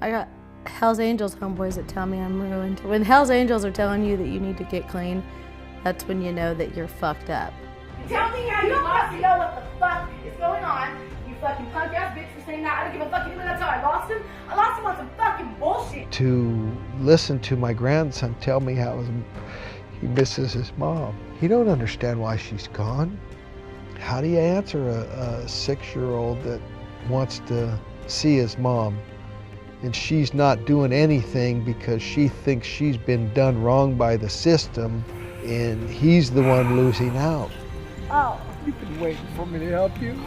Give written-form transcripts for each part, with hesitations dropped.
I got Hell's Angels homeboys that tell me I'm ruined. When Hell's Angels are telling you that you need to get clean, that's when you know that you're fucked up. Tell me how you don't fucking know what the fuck is going on. You fucking punk ass bitch for saying that. I don't give a fuck anymore. That's how I lost him. I lost him on some fucking bullshit. To listen to my grandson tell me how he misses his mom. He don't understand why she's gone. How do you answer a 6-year-old that wants to see his mom and she's not doing anything because she thinks she's been done wrong by the system and he's the one losing out? Oh. You've been waiting for me to help you?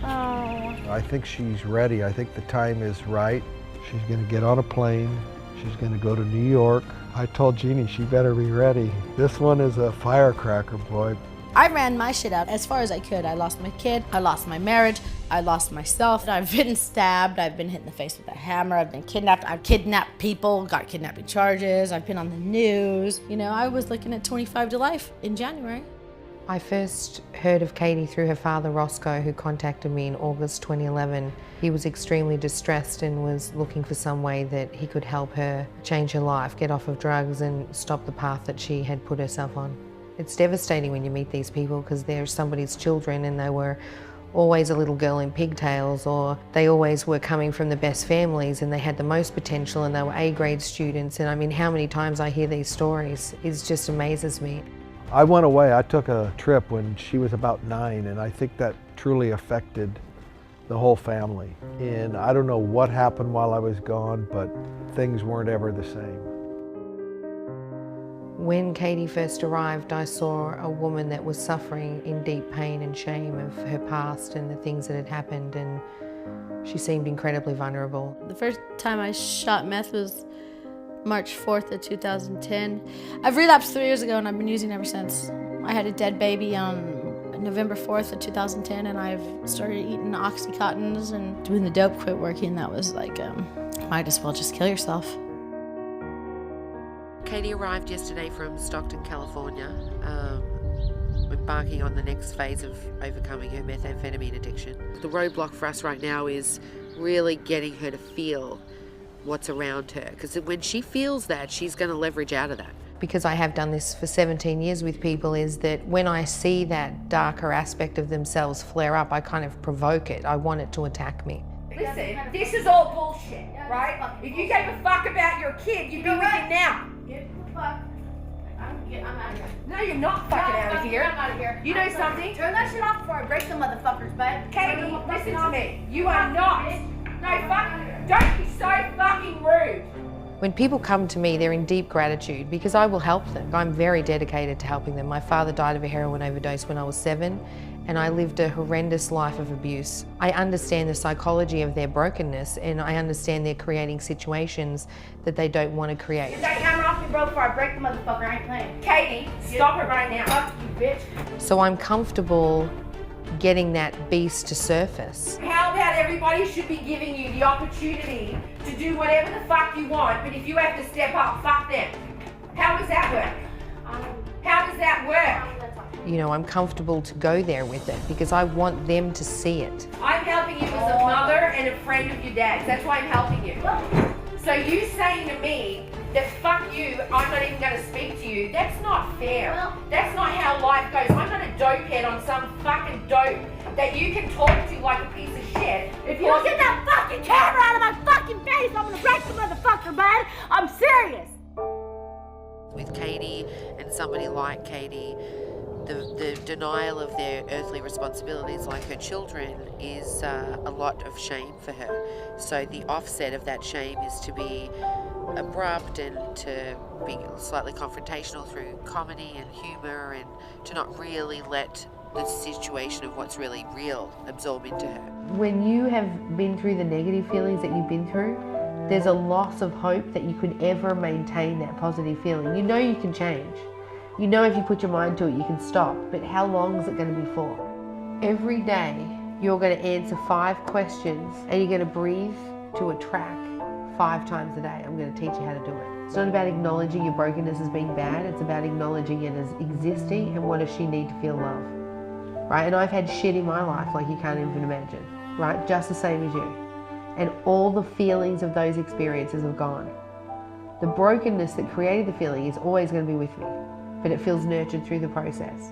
Oh. I think she's ready. I think the time is right. She's gonna get on a plane. She's gonna go to New York. I told Jeannie she better be ready. This one is a firecracker, boy. I ran my shit out as far as I could. I lost my kid, I lost my marriage, I lost myself. I've been stabbed, I've been hit in the face with a hammer, I've been kidnapped, I've kidnapped people, got kidnapping charges, I've been on the news. You know, I was looking at 25 to life in January. I first heard of Katie through her father, Roscoe, who contacted me in August 2011. He was extremely distressed and was looking for some way that he could help her change her life, get off of drugs and stop the path that she had put herself on. It's devastating when you meet these people because they're somebody's children and they were always a little girl in pigtails, or they always were coming from the best families and they had the most potential and they were A-grade students. And I mean, how many times I hear these stories, it just amazes me. I went away. I took a trip when she was about 9, and I think that truly affected the whole family. And I don't know what happened while I was gone, but things weren't ever the same. When Katie first arrived, I saw a woman that was suffering in deep pain and shame of her past and the things that had happened, and she seemed incredibly vulnerable. The first time I shot meth was March 4th of 2010. I've relapsed 3 years ago and I've been using ever since. I had a dead baby on November 4th of 2010 and I've started eating Oxycontins and doing the dope quit working. That was like, might as well just kill yourself. Katie arrived yesterday from Stockton, California, embarking on the next phase of overcoming her methamphetamine addiction. The roadblock for us right now is really getting her to feel what's around her, because when she feels that, she's going to leverage out of that. Because I have done this for 17 years with people, is that when I see that darker aspect of themselves flare up, I kind of provoke it. I want it to attack me. Listen, this is all bullshit, right? If you gave a fuck about your kid, you'd be with him now. Get the fuck. I'm out of here. No, you're not fucking out of here. I'm out of here. You know something? Turn that shit off before I break the motherfuckers, bud. Katie, listen to me. You are not. No, fuck. Don't be so fucking rude. When people come to me, they're in deep gratitude because I will help them. I'm very dedicated to helping them. My father died of a heroin overdose when I was 7, and I lived a horrendous life of abuse. I understand the psychology of their brokenness, and I understand they're creating situations that they don't want to create. Get that camera off me, bro, before I break the motherfucker. I ain't playing. Katie, stop it right now. Fuck you, bitch. So I'm comfortable getting that beast to surface. How about everybody should be giving you the opportunity to do whatever the fuck you want, but if you have to step up, fuck them. How does that work? How does that work? You know, I'm comfortable to go there with it because I want them to see it. I'm helping you as a mother and a friend of your dad's. That's why I'm helping you. So you saying to me that fuck you, I'm not even going to speak to you, that's not fair. That's not how life goes. I'm not a dopehead on some fucking dope that you can talk to like a piece of shit. If you don't get that fucking camera out of my fucking face, I'm going to break the motherfucker, bud. I'm serious. With Katie and somebody like Katie, the denial of their earthly responsibilities like her children is a lot of shame for her. So the offset of that shame is to be abrupt and to be slightly confrontational through comedy and humour, and to not really let the situation of what's really real absorb into her. When you have been through the negative feelings that you've been through, there's a loss of hope that you could ever maintain that positive feeling. You know you can change. You know if you put your mind to it, you can stop, but how long is it going to be for? Every day, you're going to answer 5 questions and you're going to breathe to a track 5 times a day. I'm going to teach you how to do it. It's not about acknowledging your brokenness as being bad, it's about acknowledging it as existing and what does she need to feel love, right? And I've had shit in my life like you can't even imagine, right? Just the same as you. and all the feelings of those experiences have gone. The brokenness that created the feeling is always going to be with me, but it feels nurtured through the process.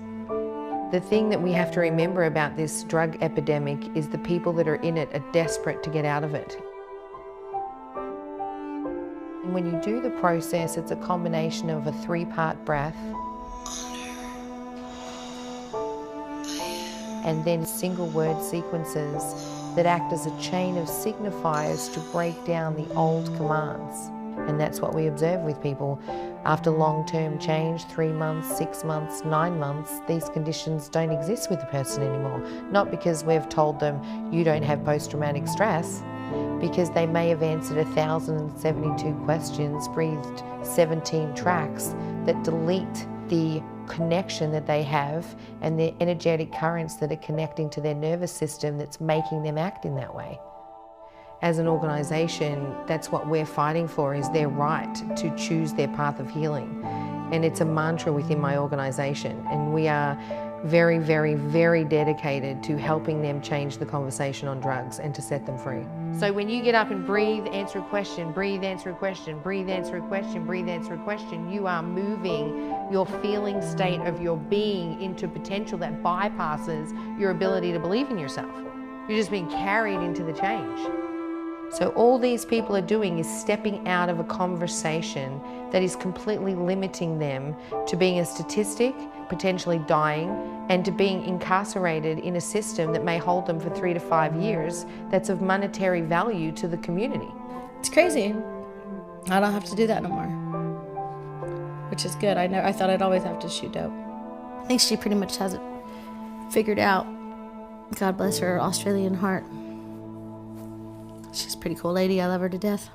The thing that we have to remember about this drug epidemic is the people that are in it are desperate to get out of it. And when you do the process, it's a combination of a 3-part breath and then single word sequences that act as a chain of signifiers to break down the old commands. And that's what we observe with people. After long-term change, 3 months, 6 months, 9 months, these conditions don't exist with the person anymore. Not because we've told them, you don't have post-traumatic stress, because they may have answered 1,072 questions, breathed 17 tracks that delete the connection that they have and the energetic currents that are connecting to their nervous system that's making them act in that way. As an organisation, that's what we're fighting for, is their right to choose their path of healing. And it's a mantra within my organisation, and we are very, very, very dedicated to helping them change the conversation on drugs and to set them free. So when you get up and breathe, answer a question, breathe, answer a question, breathe, answer a question, breathe, answer a question, you are moving your feeling state of your being into potential that bypasses your ability to believe in yourself. You're just being carried into the change. So all these people are doing is stepping out of a conversation that is completely limiting them to being a statistic, potentially dying, and to being incarcerated in a system that may hold them for 3 to 5 years that's of monetary value to the community. It's crazy. I don't have to do that no more, which is good. I thought I'd always have to shoot dope. I think she pretty much has it figured out. God bless her Australian heart. She's a pretty cool lady. I love her to death.